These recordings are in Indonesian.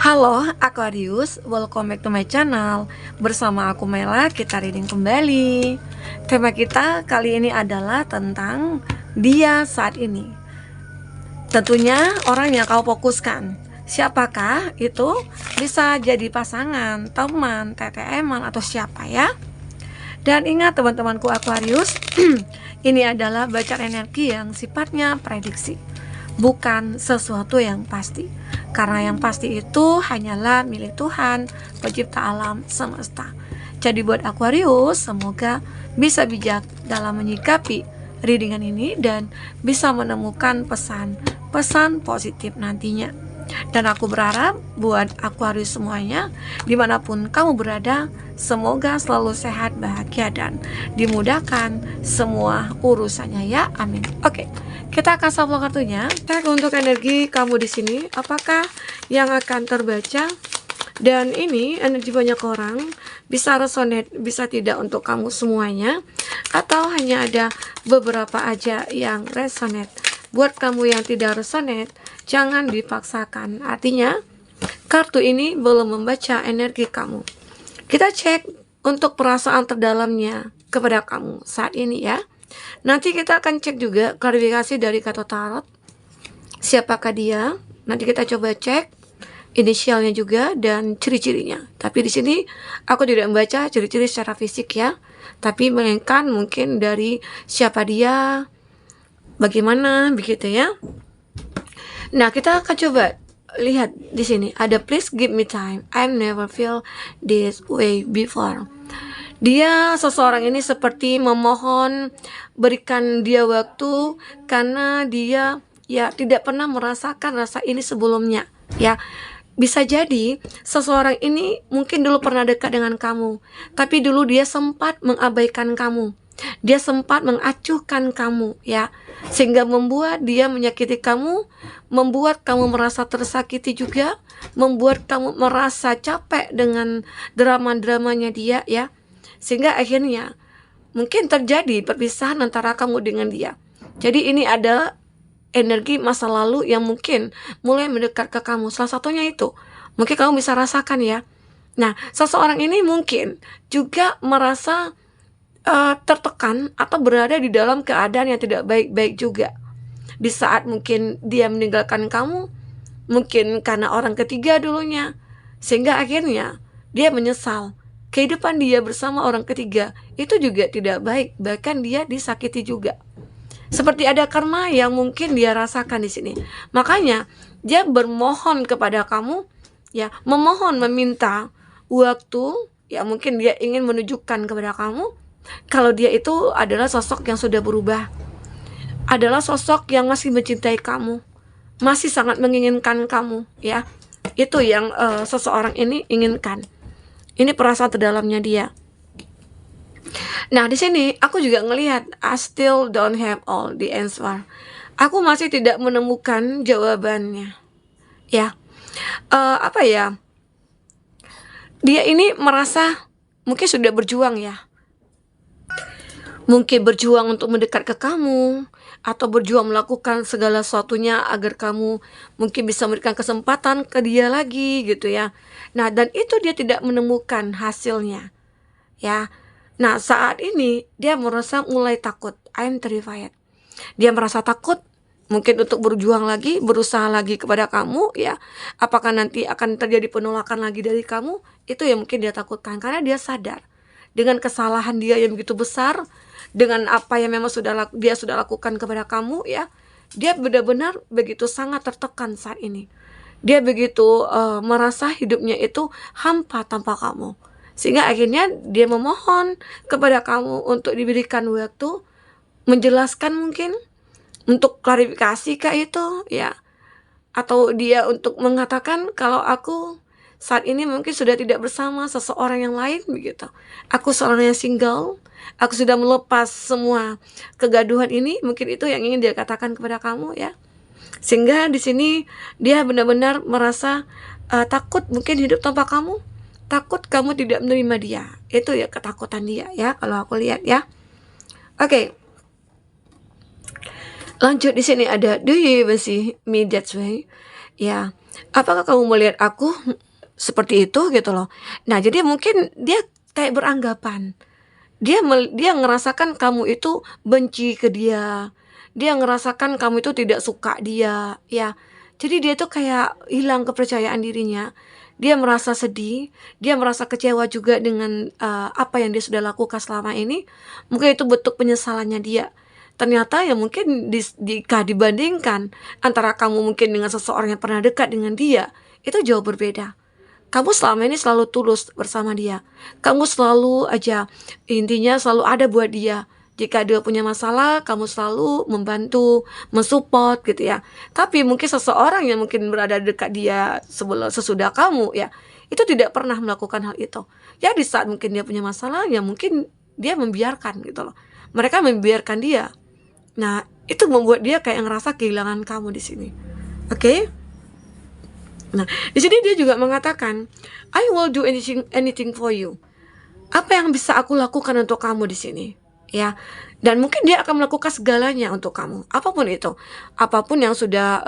Halo Aquarius, welcome back to my channel. Bersama aku Mela, kita reading kembali. Tema kita kali ini adalah tentang dia saat ini. Tentunya orang yang kau fokuskan. Siapakah itu? Bisa jadi pasangan, teman, TTM-an, atau siapa ya. Dan ingat teman-temanku Aquarius, ini adalah bacaan energi yang sifatnya prediksi, bukan sesuatu yang pasti. Karena yang pasti itu hanyalah milik Tuhan, pencipta alam semesta. Jadi buat Aquarius, semoga bisa bijak dalam menyikapi readingan ini dan bisa menemukan pesan-pesan positif nantinya. Dan aku berharap buat Aquarius semuanya, dimanapun kamu berada, semoga selalu sehat, bahagia, dan dimudahkan semua urusannya ya, amin. Oke, kita akan shuffle kartunya. Cek untuk energi kamu di sini, apakah yang akan terbaca. Dan ini energi banyak orang, bisa resonate, bisa tidak untuk kamu semuanya, atau hanya ada beberapa aja yang resonate. Buat kamu yang tidak resonate, jangan dipaksakan. Artinya, kartu ini belum membaca energi kamu. Kita cek untuk perasaan terdalamnya kepada kamu saat ini ya. Nanti kita akan cek juga klarifikasi dari kartu tarot. Siapakah dia? Nanti kita coba cek inisialnya juga dan ciri-cirinya. Tapi di sini aku tidak membaca ciri-ciri secara fisik ya, tapi melainkan mungkin dari siapa dia, bagaimana begitu ya. Nah, kita akan coba lihat di sini ada please give me time. I never feel this way before. Dia seseorang ini seperti memohon berikan dia waktu karena dia ya tidak pernah merasakan rasa ini sebelumnya ya. Bisa jadi seseorang ini mungkin dulu pernah dekat dengan kamu, tapi dulu dia sempat mengabaikan kamu. Dia sempat mengacuhkan kamu ya, sehingga membuat dia menyakiti kamu, membuat kamu merasa tersakiti juga, membuat kamu merasa capek dengan drama-dramanya dia ya, sehingga akhirnya mungkin terjadi perpisahan antara kamu dengan dia. Jadi ini ada energi masa lalu yang mungkin mulai mendekat ke kamu. Salah satunya itu mungkin kamu bisa rasakan ya. Nah, seseorang ini mungkin juga merasa tertekan atau berada di dalam keadaan yang tidak baik-baik juga. Di saat mungkin dia meninggalkan kamu, mungkin karena orang ketiga dulunya, sehingga akhirnya dia menyesal. Kehidupan dia bersama orang ketiga itu juga tidak baik, bahkan dia disakiti juga. Seperti ada karma yang mungkin dia rasakan di sini. Makanya dia bermohon kepada kamu, ya, meminta waktu, ya mungkin dia ingin menunjukkan kepada kamu kalau dia itu adalah sosok yang sudah berubah, adalah sosok yang masih mencintai kamu, masih sangat menginginkan kamu, ya. Itu yang seseorang ini inginkan. Ini perasaan terdalamnya dia. Nah, di sini aku juga ngelihat I still don't have all the answer. Aku masih tidak menemukan jawabannya. Ya, apa ya? Dia ini merasa mungkin sudah berjuang ya. Mungkin berjuang untuk mendekat ke kamu, atau berjuang melakukan segala sesuatunya agar kamu mungkin bisa memberikan kesempatan ke dia lagi gitu ya. Nah, dan itu dia tidak menemukan hasilnya ya. Nah, saat ini dia merasa mulai takut. I'm terrified. Dia merasa takut mungkin untuk berjuang lagi, berusaha lagi kepada kamu ya. Apakah nanti akan terjadi penolakan lagi dari kamu? Itu yang mungkin dia takutkan, karena dia sadar dengan kesalahan dia yang begitu besar, dengan apa yang memang dia sudah lakukan kepada kamu ya. Dia benar-benar begitu sangat tertekan saat ini. Dia begitu merasa hidupnya itu hampa tanpa kamu. Sehingga akhirnya dia memohon kepada kamu untuk diberikan waktu, menjelaskan mungkin, untuk klarifikasi kah itu ya. Atau dia untuk mengatakan kalau aku saat ini mungkin sudah tidak bersama seseorang yang lain begitu. Aku seorang yang single, aku sudah melepas semua kegaduhan ini, mungkin itu yang ingin dia katakan kepada kamu ya. Sehingga di sini dia benar-benar merasa takut mungkin hidup tanpa kamu. Takut kamu tidak menerima dia. Itu ya ketakutan dia ya, kalau aku lihat ya. Oke. Lanjut di sini ada do you even see me that way? Ya. Apakah kamu melihat aku seperti itu gitu loh. Nah, jadi mungkin dia kayak beranggapan, dia ngerasakan kamu itu benci ke dia. Dia ngerasakan kamu itu tidak suka dia, ya. Jadi dia tuh kayak hilang kepercayaan dirinya. Dia merasa sedih, dia merasa kecewa juga dengan apa yang dia sudah lakukan selama ini. Mungkin itu bentuk penyesalannya dia. Ternyata ya mungkin jika dibandingkan antara kamu mungkin dengan seseorang yang pernah dekat dengan dia, itu jauh berbeda. Kamu selama ini selalu tulus bersama dia. Kamu selalu aja, intinya selalu ada buat dia. Jika dia punya masalah, kamu selalu membantu, mensupport gitu ya. Tapi mungkin seseorang yang mungkin berada dekat dia sesudah kamu ya, itu tidak pernah melakukan hal itu. Ya di saat mungkin dia punya masalah, ya mungkin dia membiarkan gitu loh. Mereka membiarkan dia. Nah, itu membuat dia kayak ngerasa kehilangan kamu di sini. Oke? Nah, di sini dia juga mengatakan, I will do anything for you. Apa yang bisa aku lakukan untuk kamu di sini? Ya, dan mungkin dia akan melakukan segalanya untuk kamu, apapun itu, apapun yang sudah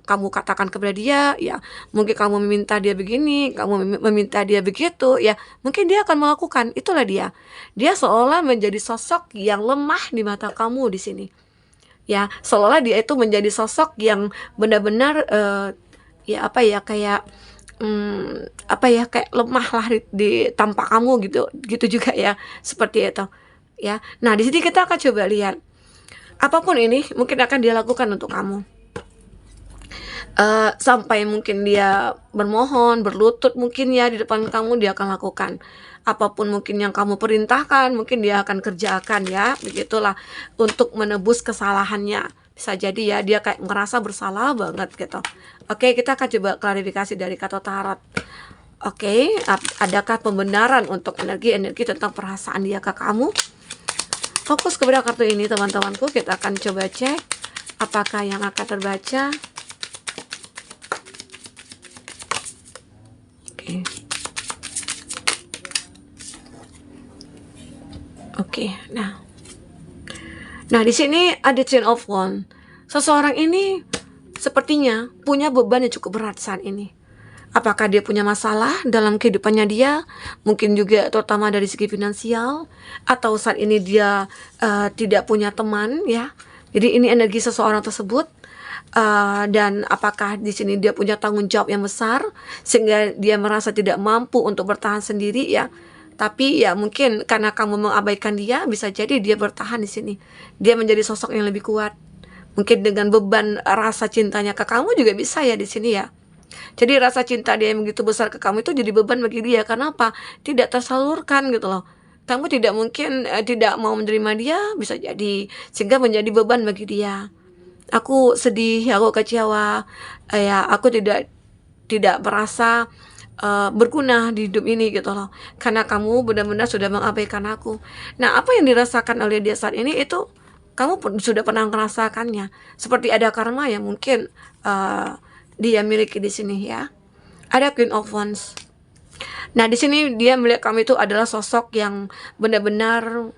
kamu katakan kepada dia, ya, mungkin kamu meminta dia begini, kamu meminta dia begitu, ya, mungkin dia akan melakukan. Itulah dia. Dia seolah menjadi sosok yang lemah di mata kamu di sini. Ya, seolah dia itu menjadi sosok yang benar-benar ya apa ya kayak apa ya kayak lemah lah di tampak kamu gitu juga ya, seperti itu ya. Nah, di sini kita akan coba lihat apapun ini mungkin akan dia lakukan untuk kamu. Sampai mungkin dia bermohon, berlutut mungkin ya di depan kamu, dia akan lakukan apapun mungkin yang kamu perintahkan, mungkin dia akan kerjakan ya, begitulah, untuk menebus kesalahannya. Bisa jadi ya dia kayak ngerasa bersalah banget gitu. Oke, kita akan coba klarifikasi dari kartu tarot. Oke, adakah pembenaran untuk energi-energi tentang perasaan dia ke kamu? Fokus kepada kartu ini teman-temanku. Kita akan coba cek apakah yang akan terbaca. Oke, nah di sini ada Ten of Wands. Seseorang ini sepertinya punya beban yang cukup berat saat ini. Apakah dia punya masalah dalam kehidupannya dia, mungkin juga terutama dari segi finansial, atau saat ini dia tidak punya teman ya. Jadi ini energi seseorang tersebut. Dan apakah di sini dia punya tanggung jawab yang besar sehingga dia merasa tidak mampu untuk bertahan sendiri ya. Tapi ya mungkin karena kamu mengabaikan dia, bisa jadi dia bertahan di sini. Dia menjadi sosok yang lebih kuat. Mungkin dengan beban rasa cintanya ke kamu juga bisa ya di sini ya. Jadi rasa cinta dia yang begitu besar ke kamu itu jadi beban bagi dia. Karena apa? Tidak tersalurkan gitu loh. Kamu tidak mungkin tidak mau menerima dia, bisa jadi sehingga menjadi beban bagi dia. Aku sedih, aku kecewa, ya aku tidak merasa berguna di hidup ini gitu loh, karena kamu benar-benar sudah mengabaikan aku. Nah, apa yang dirasakan oleh dia saat ini itu kamu pun sudah pernah merasakannya, seperti ada karma yang mungkin dia miliki di sini ya. Ada Queen of Wands. Nah, di sini dia melihat kamu itu adalah sosok yang benar-benar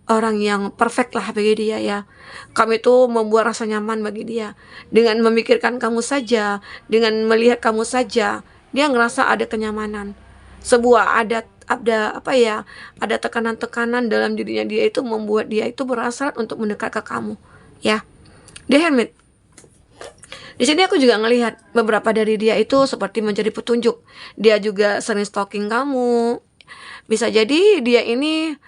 orang yang perfect lah bagi dia ya. Kamu itu membuat rasa nyaman bagi dia. Dengan memikirkan kamu saja, dengan melihat kamu saja, dia ngerasa ada kenyamanan. Ada apa ya? Ada tekanan-tekanan dalam dirinya dia itu membuat dia itu berhasrat untuk mendekat ke kamu, ya. The Hermit. Di sini aku juga ngelihat beberapa dari dia itu seperti menjadi petunjuk. Dia juga sering stalking kamu. Bisa jadi dia ini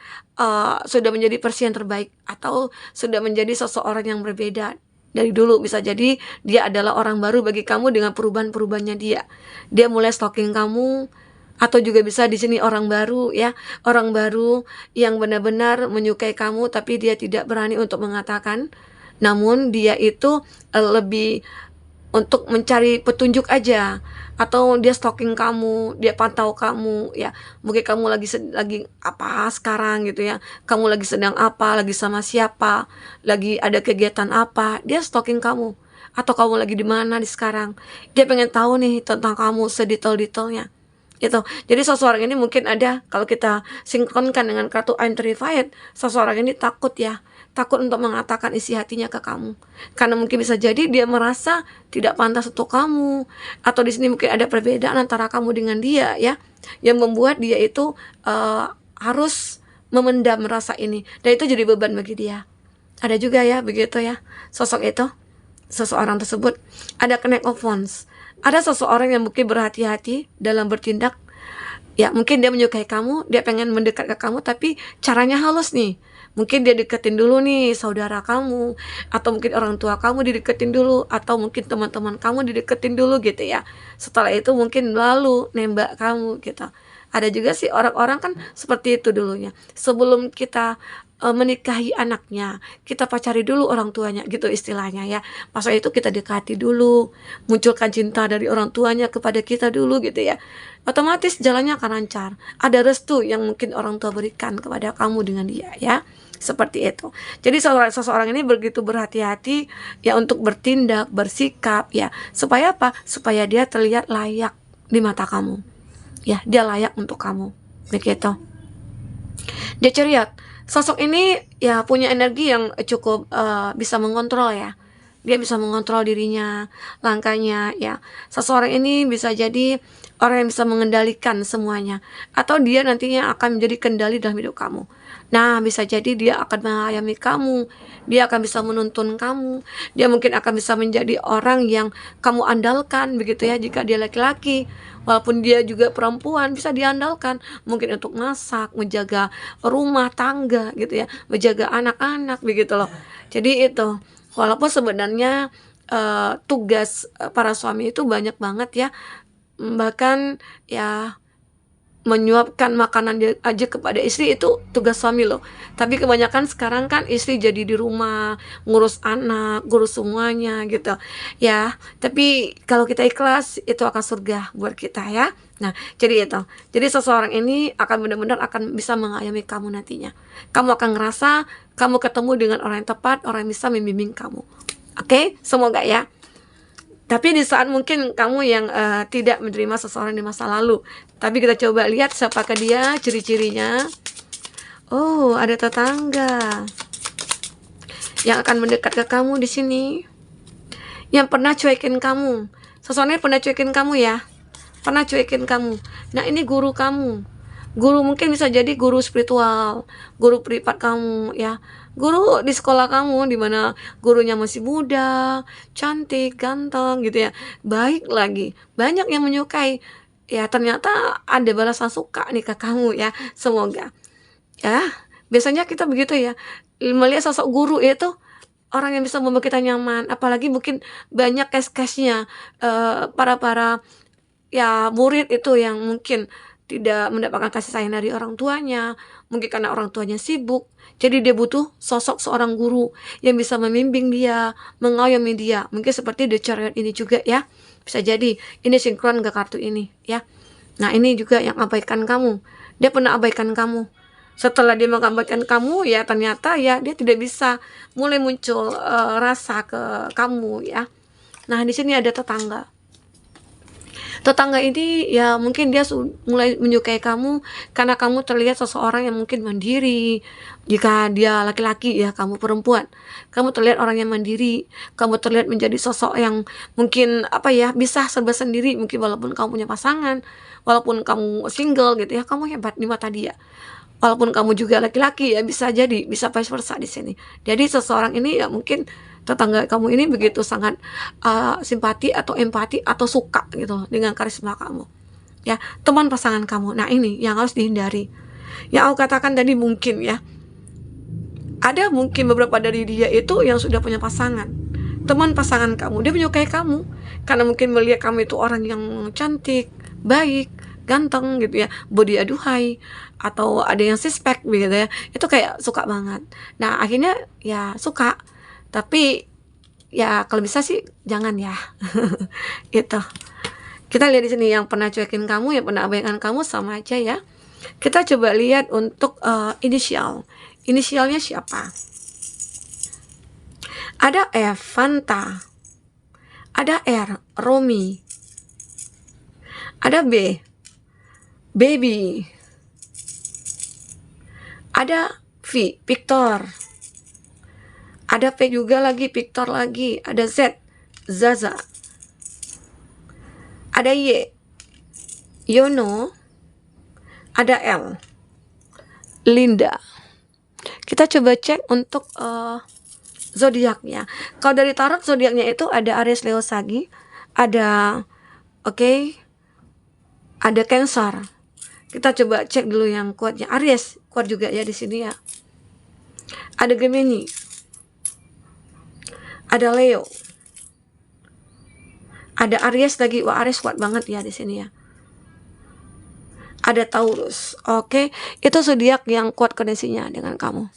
sudah menjadi versi yang terbaik atau sudah menjadi seseorang yang berbeda dari dulu. Bisa jadi dia adalah orang baru bagi kamu dengan perubahan-perubahannya dia. Dia mulai stalking kamu, atau juga bisa di sini orang baru ya, orang baru yang benar-benar menyukai kamu tapi dia tidak berani untuk mengatakan. Namun dia itu lebih untuk mencari petunjuk aja, atau dia stalking kamu, dia pantau kamu ya. Mungkin kamu lagi apa sekarang gitu ya, kamu lagi sedang apa, lagi sama siapa, lagi ada kegiatan apa, dia stalking kamu. Atau kamu lagi di mana di sekarang, dia pengen tahu nih tentang kamu sedetail-detailnya gitu. Jadi seseorang ini mungkin ada, kalau kita sinkronkan dengan kartu I'm Terrified, seseorang ini takut ya, takut untuk mengatakan isi hatinya ke kamu. Karena mungkin bisa jadi dia merasa tidak pantas untuk kamu, atau di sini mungkin ada perbedaan antara kamu dengan dia ya, yang membuat dia itu harus memendam rasa ini, dan itu jadi beban bagi dia. Ada juga ya begitu ya, sosok itu, seseorang tersebut ada connect of wands. Ada seseorang yang mungkin berhati-hati dalam bertindak. Ya mungkin dia menyukai kamu, dia pengen mendekat ke kamu, tapi caranya halus nih. Mungkin dia deketin dulu nih saudara kamu, atau mungkin orang tua kamu dideketin dulu, atau mungkin teman-teman kamu dideketin dulu gitu ya. Setelah itu mungkin lalu nembak kamu gitu. Ada juga sih orang-orang kan seperti itu dulunya. Sebelum kita menikahi anaknya, kita pacari dulu orang tuanya gitu istilahnya ya. Pas itu kita dekati dulu, munculkan cinta dari orang tuanya kepada kita dulu gitu ya. Otomatis jalannya akan lancar. Ada restu yang mungkin orang tua berikan kepada kamu dengan dia ya. Seperti itu. Jadi seseorang ini begitu berhati-hati ya untuk bertindak, bersikap ya. Supaya apa? Supaya dia terlihat layak di mata kamu. Ya, dia layak untuk kamu. Begitu. Dia ceria. Sosok ini ya punya energi yang cukup bisa mengontrol ya. Dia bisa mengontrol dirinya, langkahnya ya. Seseorang ini bisa jadi orang yang bisa mengendalikan semuanya, atau dia nantinya akan menjadi kendali dalam hidup kamu. Nah, bisa jadi dia akan mengayomi kamu, dia akan bisa menuntun kamu, dia mungkin akan bisa menjadi orang yang kamu andalkan begitu ya. Jika dia laki-laki, walaupun dia juga perempuan, bisa diandalkan mungkin untuk masak, menjaga rumah tangga gitu ya, menjaga anak-anak begitu loh. Jadi itu, walaupun sebenarnya tugas para suami itu banyak banget ya, bahkan ya menyuapkan makanan aja kepada istri itu tugas suami loh. Tapi kebanyakan sekarang kan istri jadi di rumah ngurus anak, ngurus semuanya gitu ya. Tapi kalau kita ikhlas, itu akan surga buat kita ya. Nah, jadi itu. Jadi seseorang ini akan benar-benar akan bisa mengayomi kamu nantinya. Kamu akan ngerasa kamu ketemu dengan orang yang tepat, orang yang bisa membimbing kamu. Oke, semoga ya. Tapi di saat mungkin kamu yang tidak menerima seseorang di masa lalu, tapi kita coba lihat siapakah dia, ciri-cirinya. Oh, ada tetangga yang akan mendekat ke kamu di sini, yang pernah cuekin kamu. Seseorang ini pernah cuekin kamu ya, pernah cuekin kamu. Nah, ini guru kamu. Guru mungkin bisa jadi guru spiritual, guru privat kamu ya. Guru di sekolah kamu, di mana gurunya masih muda, cantik, ganteng gitu ya, baik lagi, banyak yang menyukai ya. Ternyata ada balasan suka nih ke kamu ya. Semoga ya, biasanya kita begitu ya, melihat sosok guru itu orang yang bisa membuat kita nyaman. Apalagi mungkin banyak case-case-nya para ya murid itu yang mungkin tidak mendapatkan kasih sayang dari orang tuanya, mungkin karena orang tuanya sibuk. Jadi dia butuh sosok seorang guru yang bisa membimbing dia, mengayomi dia. Mungkin seperti The Chariot ini juga ya. Bisa jadi ini sinkron ke kartu ini ya. Nah, ini juga yang abaikan kamu. Dia pernah abaikan kamu. Setelah dia mengabaikan kamu ya, ternyata ya dia tidak bisa mulai muncul rasa ke kamu ya. Nah, di sini ada tetangga. Tetangga ini ya mungkin dia mulai menyukai kamu karena kamu terlihat seseorang yang mungkin mandiri. Jika dia laki-laki ya, kamu perempuan, kamu terlihat orang yang mandiri, kamu terlihat menjadi sosok yang mungkin apa ya, bisa serba sendiri. Mungkin walaupun kamu punya pasangan, walaupun kamu single gitu ya, kamu hebat di mata dia. Walaupun kamu juga laki-laki ya, bisa jadi, bisa vice versa di sini. Jadi seseorang ini ya mungkin tetangga kamu ini begitu sangat simpati atau empati atau suka gitu dengan karisma kamu ya. Teman pasangan kamu, nah ini yang harus dihindari. Yang aku katakan tadi mungkin ya, ada mungkin beberapa dari dia itu yang sudah punya pasangan. Teman pasangan kamu, dia menyukai kamu karena mungkin melihat kamu itu orang yang cantik, baik, ganteng gitu ya, body aduhai, atau ada yang suspek begitu ya, itu kayak suka banget. Nah, akhirnya ya suka. Tapi ya kalau bisa sih jangan ya. Gitu. Kita lihat di sini yang pernah cuekin kamu, yang pernah abaikan kamu, sama aja ya. Kita coba lihat untuk inisial. Inisialnya siapa? Ada F, Fanta. Ada R, Romi. Ada B, Baby. Ada V, Victor. Ada P juga lagi, Victor lagi. Ada Z, Zaza. Ada Y, Yono. Ada L, Linda. Kita coba cek untuk zodiaknya. Kalau dari tarot zodiaknya itu ada Aries, Leo, Sagi, ada ada Cancer. Kita coba cek dulu yang kuatnya. Aries kuat juga ya di sini ya. Ada Gemini, ada Leo, ada Aries lagi. Wah, Aries kuat banget ya di sini ya. Ada Taurus. Itu zodiak yang kuat koneksinya dengan kamu.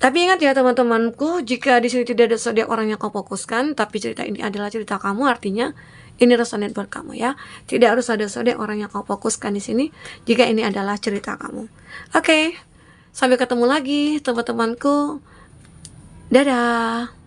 Tapi ingat ya teman-temanku, jika di sini tidak ada zodiak orang yang kau fokuskan, tapi cerita ini adalah cerita kamu, artinya ini resonate buat kamu ya. Tidak harus ada zodiak orang yang kau fokuskan di sini jika ini adalah cerita kamu. Sampai ketemu lagi teman-temanku. Dadah.